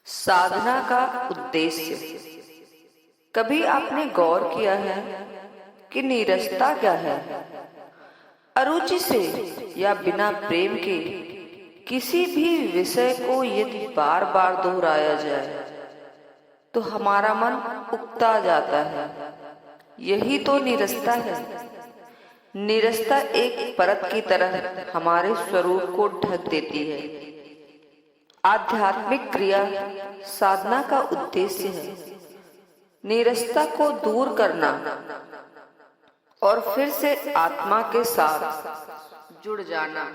साधना का उद्देश्य। कभी आपने गौर किया है कि नीरसता क्या है? अरुचि से या बिना प्रेम के किसी भी विषय को यदि बार बार दोहराया जाए तो हमारा मन उकता जाता है। यही तो नीरसता है। नीरसता एक परत की तरह हमारे स्वरूप को ढक देती है। आध्यात्मिक क्रिया साधना का उद्देश्य है नीरसता को दूर करना और फिर से आत्मा के साथ जुड़ जाना।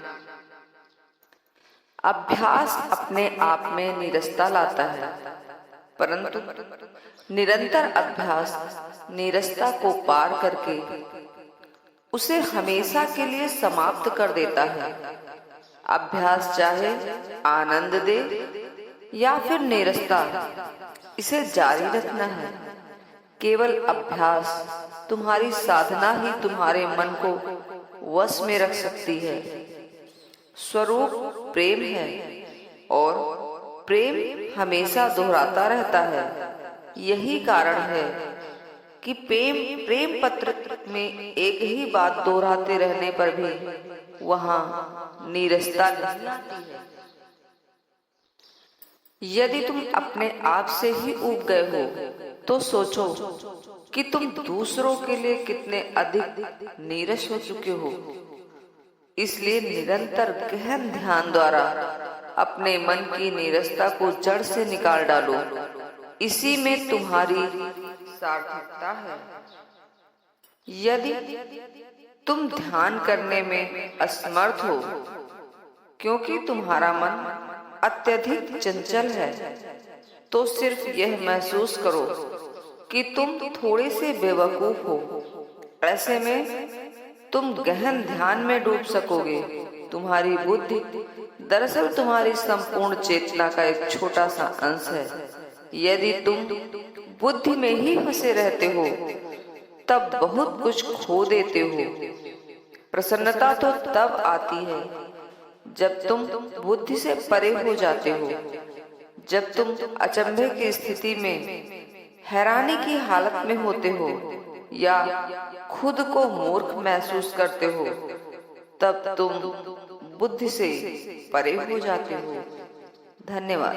अभ्यास अपने आप में नीरसता लाता है, परंतु निरंतर अभ्यास नीरसता को पार करके उसे हमेशा के लिए समाप्त कर देता है। अभ्यास चाहे आनंद दे या फिर नीरसता, इसे जारी रखना है। केवल अभ्यास, तुम्हारी साधना ही तुम्हारे मन को वश में रख सकती है। स्वरूप प्रेम है और प्रेम हमेशा दोहराता रहता है। यही कारण है कि प्रेम पत्र में एक ही बात दोहराते रहने पर भी वहां नीरसता नहीं आती है। यदि तुम अपने आप से ही ऊब गए हो तो सोचो कि तुम दूसरों के लिए कितने अधिक नीरस हो चुके हो। इसलिए निरंतर गहन ध्यान द्वारा अपने मन की नीरसता को जड़ से निकाल डालो। इसी में तुम्हारी सार्थकता है। यदि तुम ध्यान करने में असमर्थ हो क्योंकि तुम्हारा मन अत्यधिक चंचल है, तो सिर्फ यह महसूस करो कि तुम थोड़े से बेवकूफ हो। ऐसे में तुम गहन ध्यान में डूब सकोगे। तुम्हारी बुद्धि दरअसल तुम्हारी संपूर्ण चेतना का एक छोटा सा अंश है। यदि तुम बुद्धि में ही फंसे रहते हो तब बहुत कुछ खो देते हो। प्रसन्नता तो तब आती है जब तुम बुद्धि से परे हो जाते हो, जब तुम अचंभे की स्थिति में, हैरानी की हालत में होते हो या खुद को मूर्ख महसूस करते हो, तब तुम बुद्धि से परे हो जाते हो। धन्यवाद।